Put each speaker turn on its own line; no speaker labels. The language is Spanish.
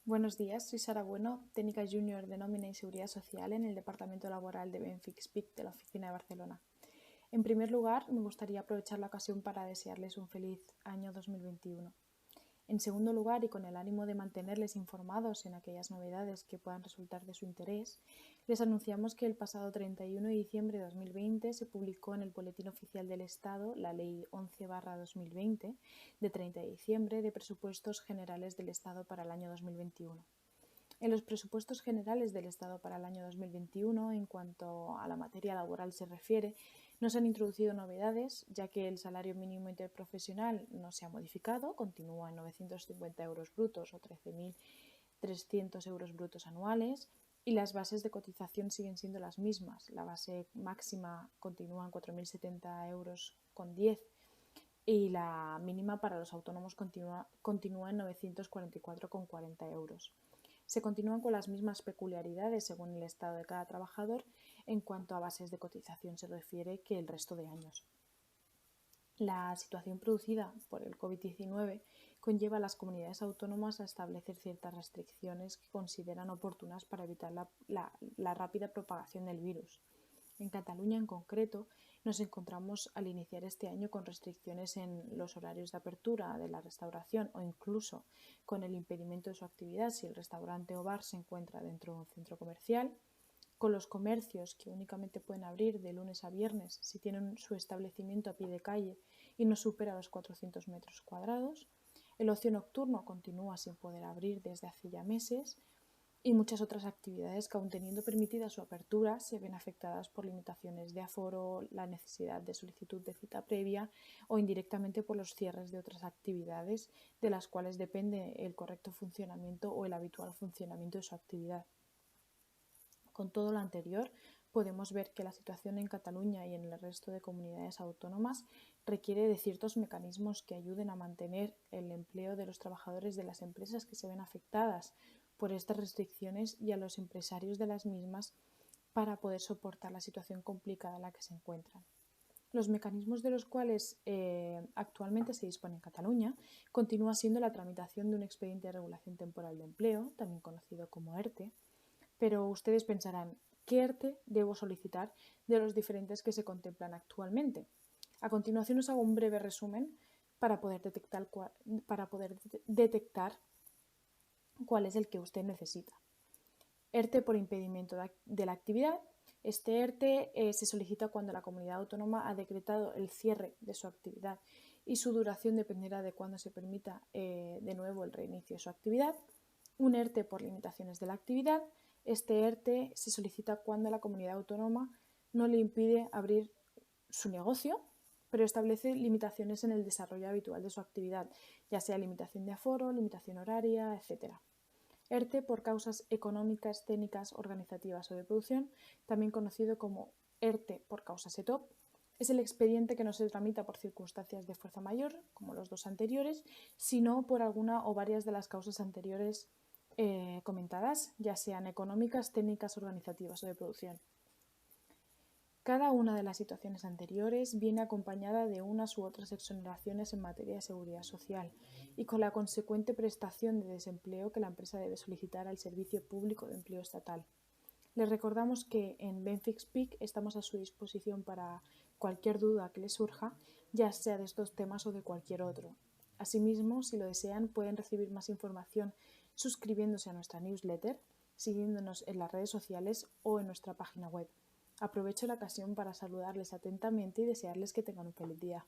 Buenos días, soy Sara Bueno, técnica junior de nómina y seguridad social en el Departamento Laboral de Benfix PIC de la Oficina de Barcelona. En primer lugar, me gustaría aprovechar la ocasión para desearles un feliz año 2021. En segundo lugar, y con el ánimo de mantenerles informados en aquellas novedades que puedan resultar de su interés, les anunciamos que el pasado 31 de diciembre de 2020 se publicó en el Boletín Oficial del Estado la Ley 11/2020 de 30 de diciembre de Presupuestos Generales del Estado para el año 2021. En los presupuestos generales del Estado para el año 2021, en cuanto a la materia laboral se refiere, no se han introducido novedades, ya que el salario mínimo interprofesional no se ha modificado, continúa en 950 euros brutos o 13.300 euros brutos anuales, y las bases de cotización siguen siendo las mismas. La base máxima continúa en 4.070 euros con 10 y la mínima para los autónomos continúa en 944,40 euros. Se continúan con las mismas peculiaridades según el estado de cada trabajador en cuanto a bases de cotización se refiere que el resto de años. La situación producida por el COVID-19 conlleva a las comunidades autónomas a establecer ciertas restricciones que consideran oportunas para evitar la rápida propagación del virus. En Cataluña, en concreto, nos encontramos al iniciar este año con restricciones en los horarios de apertura de la restauración o incluso con el impedimento de su actividad si el restaurante o bar se encuentra dentro de un centro comercial, con los comercios que únicamente pueden abrir de lunes a viernes si tienen su establecimiento a pie de calle y no supera los 400 metros cuadrados. El ocio nocturno continúa sin poder abrir desde hace ya meses y muchas otras actividades que, aun teniendo permitida su apertura, se ven afectadas por limitaciones de aforo, la necesidad de solicitud de cita previa o indirectamente por los cierres de otras actividades de las cuales depende el correcto funcionamiento o el habitual funcionamiento de su actividad. Con todo lo anterior, podemos ver que la situación en Cataluña y en el resto de comunidades autónomas requiere de ciertos mecanismos que ayuden a mantener el empleo de los trabajadores de las empresas que se ven afectadas por estas restricciones y a los empresarios de las mismas para poder soportar la situación complicada en la que se encuentran. Los mecanismos de los cuales actualmente se dispone en Cataluña continúa siendo la tramitación de un expediente de regulación temporal de empleo, también conocido como ERTE, pero ustedes pensarán, ¿qué ERTE debo solicitar de los diferentes que se contemplan actualmente? A continuación os hago un breve resumen para poder detectar cuál es el que usted necesita. ERTE por impedimento de la actividad. Este ERTE se solicita cuando la comunidad autónoma ha decretado el cierre de su actividad y su duración dependerá de cuándo se permita de nuevo el reinicio de su actividad. Un ERTE por limitaciones de la actividad. Este ERTE se solicita cuando la comunidad autónoma no le impide abrir su negocio, pero establece limitaciones en el desarrollo habitual de su actividad, ya sea limitación de aforo, limitación horaria, etc. ERTE por causas económicas, técnicas, organizativas o de producción, también conocido como ERTE por causas ETOP. Es el expediente que no se tramita por circunstancias de fuerza mayor, como los dos anteriores, sino por alguna o varias de las causas anteriores comentadas, ya sean económicas, técnicas, organizativas o de producción. Cada una de las situaciones anteriores viene acompañada de unas u otras exoneraciones en materia de seguridad social y con la consecuente prestación de desempleo que la empresa debe solicitar al Servicio Público de Empleo Estatal. Les recordamos que en Benfix PIC estamos a su disposición para cualquier duda que les surja, ya sea de estos temas o de cualquier otro. Asimismo, si lo desean, pueden recibir más información suscribiéndose a nuestra newsletter, siguiéndonos en las redes sociales o en nuestra página web. Aprovecho la ocasión para saludarles atentamente y desearles que tengan un feliz día.